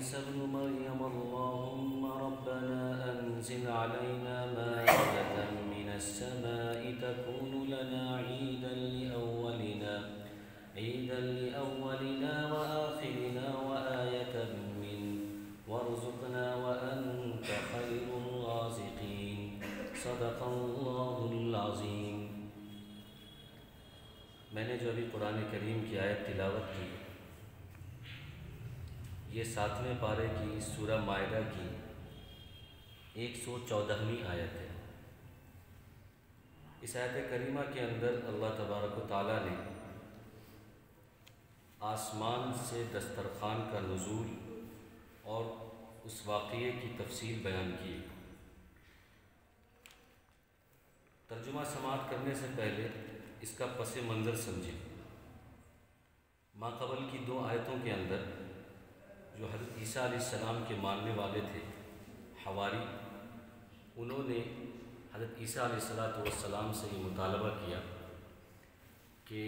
عيسى ابن مريم اللهم ربنا أنزل علينا مائدة من السماء تكون لنا عيدا لأولنا وآخرنا وآية منك وارزقنا وأنت خير الرازقين صدق اللہ العظیم۔ میں نے جو ابھی قرآن کریم کی آیت تلاوت کی، یہ 7ویں پارے کی سورہ مائدہ کی 114ویں آیت ہے۔ اس آیت کریمہ کے اندر اللہ تبارک و تعالیٰ نے آسمان سے دسترخوان کا نزول اور اس واقعے کی تفصیل بیان کی۔ ترجمہ سماعت کرنے سے پہلے اس کا پس منظر سمجھیں۔ ماقبل کی 2 آیتوں کے اندر جو حضرت عیسیٰ علیہ السلام کے ماننے والے تھے حواری، انہوں نے حضرت عیسیٰ علیہ السلام سے یہ مطالبہ کیا کہ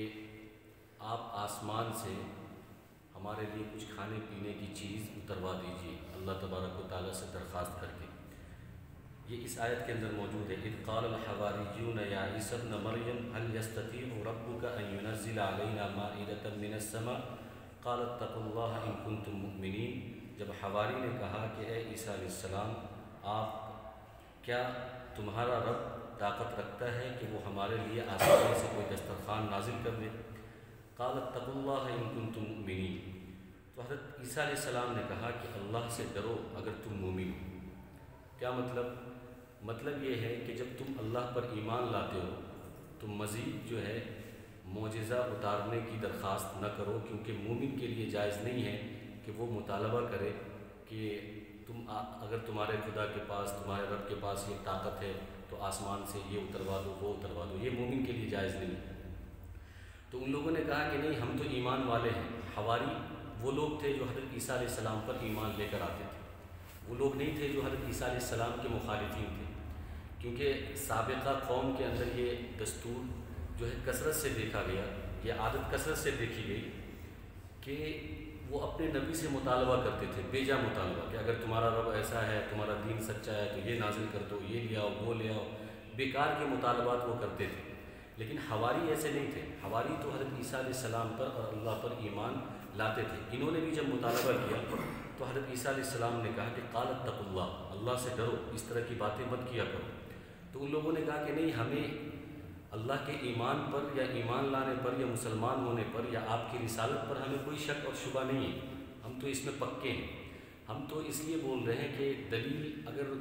آپ آسمان سے ہمارے لیے کچھ کھانے پینے کی چیز اتروا دیجیے، اللہ تبارک و تعالیٰ سے درخواست کر کے۔ یہ اس آیت کے اندر موجود ہے۔ اذ قال الحواریون یا عیسی ابن مریم هل یستطیع ربک ان ینزل علینا مائدۃ من السماء قال اتقوا اللہ ان کنتم مؤمنین۔ جب حواری نے کہا کہ اے عیسیٰ علیہ السلام، کیا تمہارا رب طاقت رکھتا ہے کہ وہ ہمارے لیے آسمان سے کوئی دسترخوان نازل کر دے؟ قال اتقوا اللہ ان کنتم مؤمنین۔ تو حضرت عیسیٰ علیہ السلام نے کہا کہ اللہ سے ڈرو اگر تم مومن ہو۔ کیا مطلب یہ ہے کہ جب تم اللہ پر ایمان لاتے ہو تو مزید جو ہے معجزہ اتارنے کی درخواست نہ کرو، کیونکہ مومن کے لیے جائز نہیں ہے کہ وہ مطالبہ کرے کہ اگر تمہارے خدا کے پاس، تمہارے رب کے پاس یہ طاقت ہے تو آسمان سے یہ اتروا دو، وہ اتروا دو۔ یہ مومن کے لیے جائز نہیں ہے۔ تو ان لوگوں نے کہا کہ نہیں، ہم تو ایمان والے ہیں۔ حواری وہ لوگ تھے جو حضرت عیسیٰ علیہ السلام پر ایمان لے کر آتے تھے، وہ لوگ نہیں تھے جو حضرت عیسیٰ علیہ السلام کے مخالفین تھے، کیونکہ سابقہ قوم کے اندر یہ دستور جو ہے کثرت سے دیکھا گیا، یہ عادت کثرت سے دیکھی گئی کہ وہ اپنے نبی سے مطالبہ کرتے تھے، بے جا مطالبہ، کہ اگر تمہارا رب ایسا ہے، تمہارا دین سچا ہے تو یہ نازل کر دو، یہ لے آؤ، وہ لے آؤ، بیکار کے مطالبات وہ کرتے تھے۔ لیکن حواری ایسے نہیں تھے۔ حواری تو حضرت عیسیٰ علیہ السلام پر اور اللہ پر ایمان لاتے تھے۔ انہوں نے بھی جب مطالبہ کیا تو حضرت عیسیٰ علیہ السلام نے کہا کہ قال اتقوا اللہ، اللہ سے ڈرو، اس طرح کی باتیں مت کیا کرو۔ تو ان لوگوں نے کہا کہ نہیں، ہمیں اللہ کے ایمان پر یا ایمان لانے پر یا مسلمان ہونے پر یا آپ کی رسالت پر ہمیں کوئی شک اور شبہ نہیں ہے، ہم تو اس میں پکے ہیں۔ ہم تو اس لیے بول رہے ہیں کہ دلیل اگر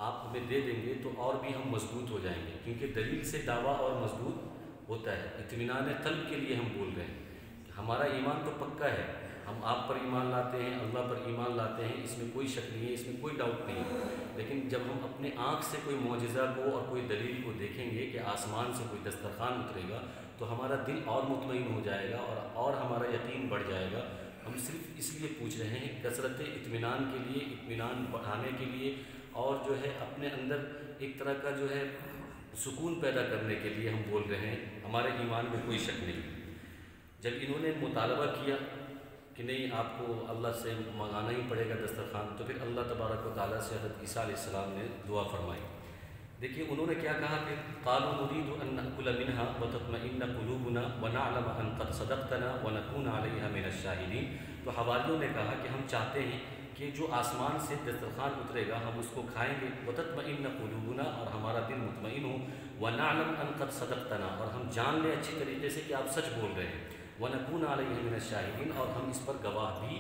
آپ ہمیں دے دیں گے تو اور بھی ہم مضبوط ہو جائیں گے، کیونکہ دلیل سے دعویٰ اور مضبوط ہوتا ہے۔ اطمینان قلب کے لیے ہم بول رہے ہیں کہ ہمارا ایمان تو پکا ہے، ہم آپ پر ایمان لاتے ہیں، اللہ پر ایمان لاتے ہیں، اس میں کوئی شک نہیں ہے، اس میں کوئی ڈاؤٹ نہیں ہے۔ لیکن جب ہم اپنے آنکھ سے کوئی معجزہ کو اور کوئی دلیل کو دیکھیں گے کہ آسمان سے کوئی دسترخوان اترے گا تو ہمارا دل اور مطمئن ہو جائے گا اور ہمارا یقین بڑھ جائے گا۔ ہم صرف اس لیے پوچھ رہے ہیں، کثرت اطمینان کے لیے، اطمینان بڑھانے کے لیے، اور جو ہے اپنے اندر ایک طرح کا جو ہے سکون پیدا کرنے کے لیے ہم بول رہے ہیں، ہمارے ایمان میں کوئی شک نہیں۔ جب انہوں نے مطالبہ کیا کہ نہیں، آپ کو اللہ سے منگانا ہی پڑے گا دسترخوان، تو پھر اللہ تبارک و تعالیٰ سے حضرت عیسیٰ علیہ السلام نے دعا فرمائی۔ دیکھیے انہوں نے کیا کہا کہ قالوا نريد ان ناكل منها وتطمئن قلوبنا ونعلم ان قد صدقتنا ونكون عليها من الشاهدين۔ تو حواریوں نے کہا کہ ہم چاہتے ہیں کہ جو آسمان سے دسترخوان اترے گا ہم اس کو کھائیں گے، وتطمئن قلوبنا، اور ہمارا دل مطمئن ہو، ونعلم ان قد صدقتنا، اور ہم جان لیں اچھی طریقے سے کہ آپ سچ بول رہے ہیں، ونكون عليه من الشاهدين، اور ہم اس پر گواہ بھی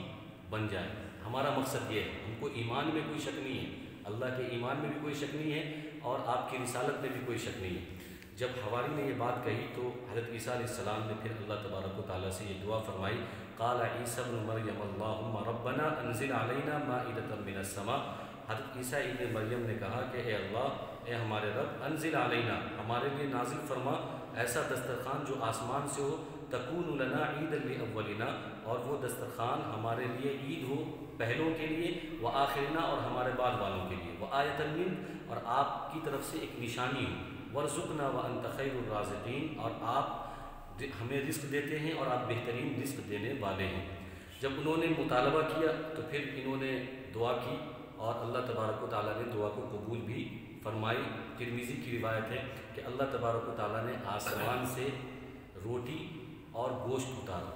بن جائیں۔ ہمارا مقصد یہ ہے، ہم کو ایمان میں کوئی شک نہیں ہے، اللہ کے ایمان میں بھی کوئی شک نہیں ہے اور آپ کی رسالت میں بھی کوئی شک نہیں ہے۔ جب حواری نے یہ بات کہی تو حضرت عیسیٰ علیہ السلام نے پھر اللہ تبارک و تعالیٰ سے یہ دعا فرمائی، قال عیسی ابن مریم اللہم ربنا انزل علینا مائدۃ من السماء۔ حضرت عیسیٰ ابن مریم نے کہا کہ اے اللہ، اے ہمارے رب، انزل علینا، ہمارے لیے نازل فرما ایسا دسترخوان جو آسمان سے ہو، تکون لنا عیدا لاولنا، اور وہ دسترخوان ہمارے لیے عید ہو پہلوں کے لیے، وآخرنا، اور ہمارے بعد والوں کے لیے، وآیۃ منک، اور آپ کی طرف سے ایک نشانی ہو، وارزقنا وانت خیر الرازقین، اور آپ ہمیں رزق دیتے ہیں اور آپ بہترین رزق دینے والے ہیں۔ جب انہوں نے مطالبہ کیا تو پھر انہوں نے دعا کی اور اللہ تبارک و تعالیٰ نے دعا کو قبول بھی فرمائی۔ ترمذی کی روایت ہے کہ اللہ تبارک و تعالیٰ نے آسمان سے روٹی اور گوشت اتارا۔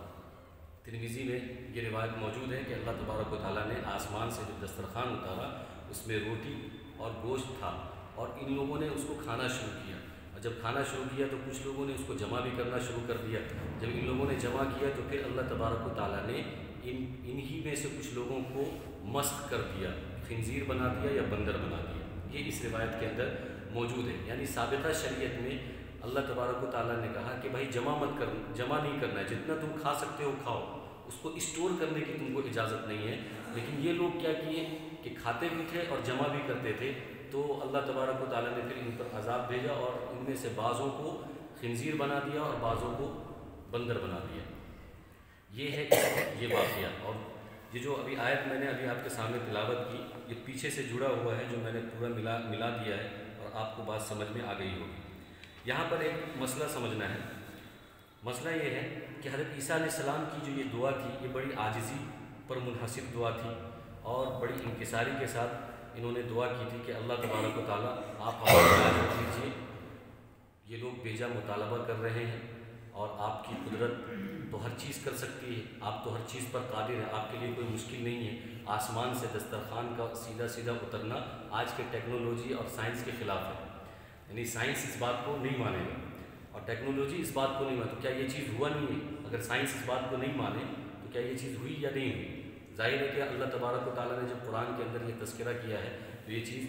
ترمذی میں یہ روایت موجود ہے کہ اللہ تبارک و تعالیٰ نے آسمان سے جو دسترخوان اتارا اس میں روٹی اور گوشت تھا، اور ان لوگوں نے اس کو کھانا شروع کیا، اور جب کھانا شروع کیا تو کچھ لوگوں نے اس کو جمع بھی کرنا شروع کر دیا۔ جب ان لوگوں نے جمع کیا تو پھر اللہ تبارک و تعالیٰ نے انہی میں سے کچھ لوگوں کو مسخ کر دیا، خنزیر بنا دیا یا بندر بنا دیا۔ یہ اس روایت کے اندر موجود ہے۔ یعنی سابقہ شریعت میں اللہ تبارک و تعالیٰ نے کہا کہ بھائی جمع نہیں کرنا ہے، جتنا تم کھا سکتے ہو کھاؤ، اس کو اسٹور کرنے کی تم کو اجازت نہیں ہے۔ لیکن یہ لوگ کیا کیے کہ کھاتے بھی تھے اور جمع بھی کرتے تھے، تو اللہ تبارک و تعالیٰ نے پھر ان پر عذاب بھیجا اور ان میں سے بعضوں کو خنزیر بنا دیا اور بعضوں کو بندر بنا دیا۔ یہ ہے یہ واقعہ۔ اور یہ جو ابھی آیت میں نے ابھی آپ کے سامنے تلاوت کی، یہ پیچھے سے جڑا ہوا ہے جو میں نے پورا ملا دیا ہے، اور آپ کو بات سمجھ میں آ گئی ہوگی۔ یہاں پر ایک مسئلہ سمجھنا ہے۔ مسئلہ یہ ہے کہ حضرت عیسیٰ علیہ السلام کی جو یہ دعا تھی، یہ بڑی عاجزی پر منحصر دعا تھی، اور بڑی انکساری کے ساتھ انہوں نے دعا کی تھی کہ اللہ تبارک و تعالیٰ آپ ہماری مدد کیجیے، یہ لوگ بیجا مطالبہ کر رہے ہیں، اور آپ کی قدرت تو ہر چیز کر سکتی ہے، آپ تو ہر چیز پر قادر ہیں، آپ کے لیے کوئی مشکل نہیں ہے۔ آسمان سے دسترخوان کا سیدھا اترنا آج کے ٹیکنالوجی اور سائنس کے خلاف ہے، یعنی سائنس اس بات کو نہیں مانے گا اور ٹیکنالوجی اس بات کو نہیں مانے، تو کیا یہ چیز ہوا نہیں ہے؟ اگر سائنس اس بات کو نہیں مانے تو کیا یہ چیز ہوئی یا نہیں ہوئی؟ ظاہر ہے کہ اللہ تبارک و تعالیٰ نے جب قرآن کے اندر یہ تذکرہ کیا ہے تو یہ چیز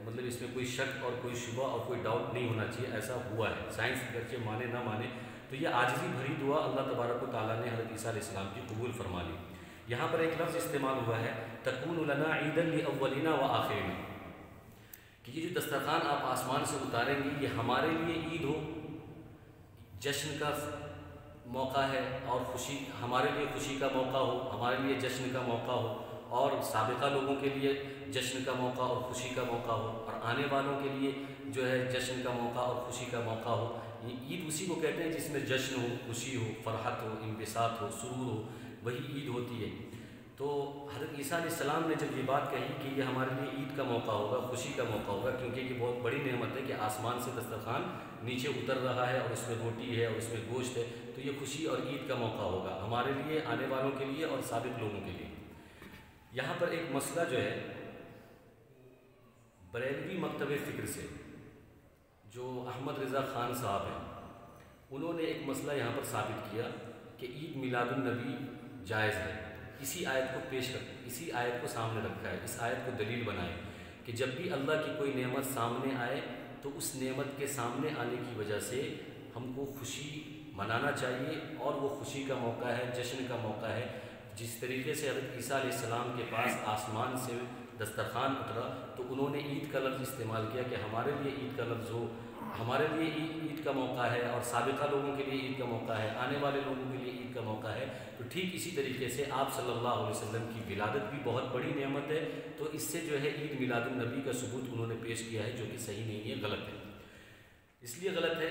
مطلب اس میں کوئی شک اور کوئی شبہ اور کوئی ڈاؤٹ نہیں ہونا چاہیے، ایسا ہوا ہے۔ سائنس اگرچہ مانے نہ مانے تو یہ عاجزی بھری دعا اللہ تبارک و تعالیٰ نے حضرت عیسیٰ علیہ السلام کی قبول فرما لی۔ یہاں پر ایک لفظ استعمال ہوا ہے تکون لنا عیدا لاولینا و آخرین، کہ یہ جو دسترخوان آپ آسمان سے اتاریں گے یہ ہمارے لیے عید ہو، جشن کا موقع ہے، اور خوشی ہمارے لیے خوشی کا موقع ہو، ہمارے لیے جشن کا موقع ہو، اور سابقہ لوگوں کے لیے جشن کا موقع اور خوشی کا موقع ہو، اور آنے والوں کے لیے جو ہے جشن کا موقع اور خوشی کا موقع ہو۔ عید اسی کو کہتے ہیں جس میں جشن ہو، خوشی ہو، فرحت ہو، انبساط ہو، سرور ہو، وہی عید ہوتی ہے۔ تو حضرت عیسیٰ علیہ السلام نے جب یہ بات کہی کہ یہ ہمارے لیے عید کا موقع ہوگا، خوشی کا موقع ہوگا، کیونکہ یہ بہت بڑی نعمت ہے کہ آسمان سے دسترخوان نیچے اتر رہا ہے اور اس میں روٹی ہے اور اس میں گوشت ہے، تو یہ خوشی اور عید کا موقع ہوگا ہمارے لیے، آنے والوں کے لیے اور سابق لوگوں کے لیے۔ یہاں پر ایک مسئلہ جو ہے بریلوی مکتب فکر سے جو احمد رضا خان صاحب ہیں، انہوں نے ایک مسئلہ یہاں پر ثابت کیا کہ عید میلاد النبی جائز ہے۔ اسی آیت کو سامنے رکھا ہے، اس آیت کو دلیل بنائے کہ جب بھی اللہ کی کوئی نعمت سامنے آئے تو اس نعمت کے سامنے آنے کی وجہ سے ہم کو خوشی منانا چاہیے، اور وہ خوشی کا موقع ہے، جشن کا موقع ہے۔ جس طریقے سے حضرت عیسیٰ علیہ السلام کے پاس آسمان سے دسترخوان اترا تو انہوں نے عید کا لفظ استعمال کیا کہ ہمارے لیے عید کا لفظ ہو، ہمارے لیے عید کا موقع ہے، اور سابقہ لوگوں کے لیے عید کا موقع ہے، آنے والے لوگوں کے لیے عید کا موقع ہے۔ تو ٹھیک اسی طریقے سے آپ صلی اللہ علیہ وسلم کی ولادت بھی بہت بڑی نعمت ہے، تو اس سے جو ہے عید میلاد النبی کا ثبوت انہوں نے پیش کیا ہے، جو کہ صحیح نہیں ہے، غلط ہے۔ اس لیے غلط ہے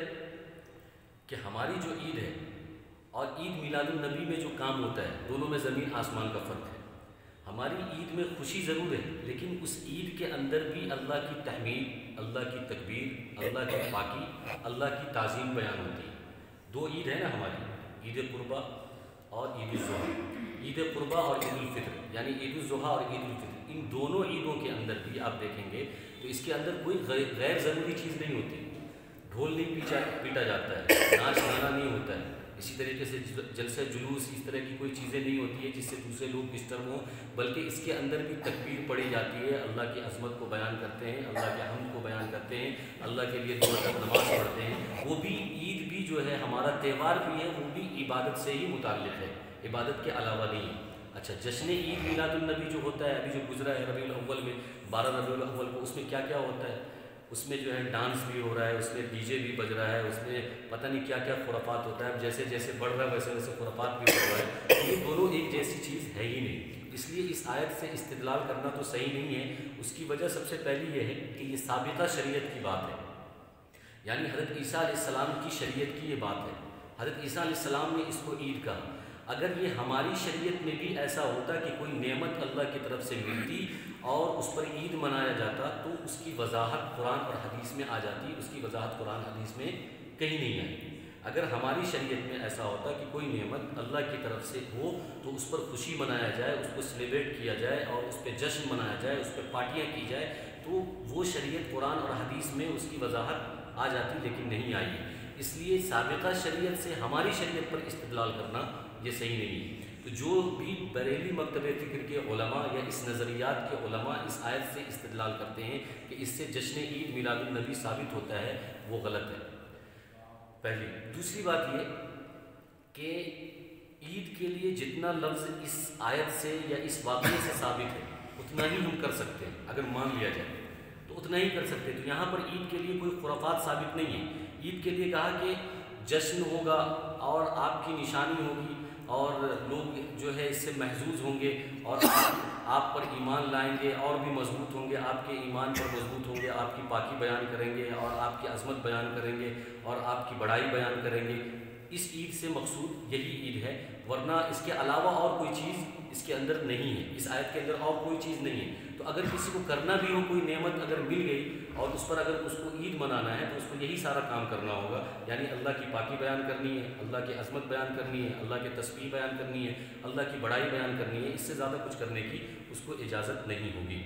کہ ہماری جو عید ہے اور عید میلاد النبی میں جو کام ہوتا ہے، دونوں میں زمین آسمان کا فرق ہے۔ ہماری عید میں خوشی ضرور ہے، لیکن اس عید کے اندر بھی اللہ کی تحمید، اللہ کی تکبیر، اللہ کی پاکی، اللہ کی تعظیم بیان ہوتی ہے۔ دو عید ہے نا ہماری، عید قربہ اور عید الاضحیٰ۔ عید قربہ اور عید الفطر، یعنی عید الاضحیٰ اور عید الفطر، ان دونوں عیدوں کے اندر بھی آپ دیکھیں گے تو اس کے اندر کوئی غیر ضروری چیز نہیں ہوتی، ڈھول نہیں پیٹا جاتا ہے، ناچ گانا نہیں ہوتا ہے، اسی طریقے سے جلسہ جلوس اس طرح کی کوئی چیزیں نہیں ہوتی ہیں جس سے دوسرے لوگ ڈسٹرب ہوں، بلکہ اس کے اندر بھی تکبیر پڑھی جاتی ہے، اللہ کی عظمت کو بیان کرتے ہیں، اللہ کے حمد کو بیان کرتے ہیں، اللہ کے لیے 2 رکعت نماز پڑھتے ہیں۔ وہ بھی عید بھی جو ہے ہمارا تہوار بھی ہے، وہ بھی عبادت سے ہی متعلق ہے، عبادت کے علاوہ نہیں ہے۔ اچھا، جشن عید میلاد النبی جو ہوتا ہے ابھی جو گزرا ہے ربیع الاول میں، 12 ربیع الاول کو، اس میں کیا کیا ہوتا ہے؟ اس میں جو ہے ڈانس بھی ہو رہا ہے، اس میں ڈی جے بھی بج رہا ہے، اس میں پتہ نہیں کیا کیا خرافات ہوتا ہے، جیسے جیسے بڑھ رہا ہے ویسے ویسے خرافات بھی بڑھ رہا ہے۔ یہ دونوں ایک جیسی چیز ہے ہی نہیں، اس لیے اس آیت سے استدلال کرنا تو صحیح نہیں ہے۔ اس کی وجہ سب سے پہلی یہ ہے کہ یہ سابقہ شریعت کی بات ہے، یعنی حضرت عیسیٰ علیہ السلام کی شریعت کی یہ بات ہے۔ حضرت عیسیٰ علیہ السلام نے اس کو عید کہا۔ اگر یہ ہماری شریعت میں بھی ایسا ہوتا کہ کوئی نعمت اللہ کی طرف سے ملتی اور اس پر عید منایا جاتا تو اس کی وضاحت قرآن اور حدیث میں آ جاتی، اس کی وضاحت قرآن حدیث میں کہیں نہیں آئی۔ اگر ہماری شریعت میں ایسا ہوتا کہ کوئی نعمت اللہ کی طرف سے ہو تو اس پر خوشی منایا جائے، اس کو سیلیبریٹ کیا جائے اور اس پہ جشن منایا جائے، اس پہ پارٹیاں کی جائے، تو وہ شریعت قرآن اور حدیث میں اس کی وضاحت آ جاتی، لیکن نہیں آئی۔ اس لیے سابقہ شریعت سے ہماری شریعت پر استدلال کرنا یہ صحیح نہیں ہے۔ تو جو بھی بریلی مکتب فکر کے علماء یا اس نظریات کے علماء اس آیت سے استدلال کرتے ہیں کہ اس سے جشن عید میلاد النبی ثابت ہوتا ہے، وہ غلط ہے۔ پہلی۔ دوسری بات یہ کہ عید کے لیے جتنا لفظ اس آیت سے یا اس واقعے سے ثابت ہے اتنا ہی ہم کر سکتے ہیں، اگر مان لیا جائے تو اتنا ہی کر سکتے ہیں۔ تو یہاں پر عید کے لیے کوئی خرافات ثابت نہیں ہے۔ عید کے لیے کہا کہ جشن ہوگا اور آپ کی نشانی ہوگی اور لوگ جو ہے اس سے محظوظ ہوں گے اور آپ پر ایمان لائیں گے اور بھی مضبوط ہوں گے، آپ کے ایمان پر مضبوط ہوں گے، آپ کی پاکی بیان کریں گے اور آپ کی عظمت بیان کریں گے اور آپ کی بڑائی بیان کریں گے۔ اس عید سے مقصود یہی عید ہے، ورنہ اس کے علاوہ اور کوئی چیز اس کے اندر نہیں ہے، اس آیت کے اندر اور کوئی چیز نہیں ہے۔ تو اگر کسی کو کرنا بھی ہو، کوئی نعمت اگر مل گئی اور اس پر اگر اس کو عید منانا ہے تو اس کو یہی سارا کام کرنا ہوگا، یعنی اللہ کی پاکی بیان کرنی ہے، اللہ کی عظمت بیان کرنی ہے، اللہ کے تسبیح بیان کرنی ہے، اللہ کی بڑائی بیان کرنی ہے۔ اس سے زیادہ کچھ کرنے کی اس کو اجازت نہیں ہوگی۔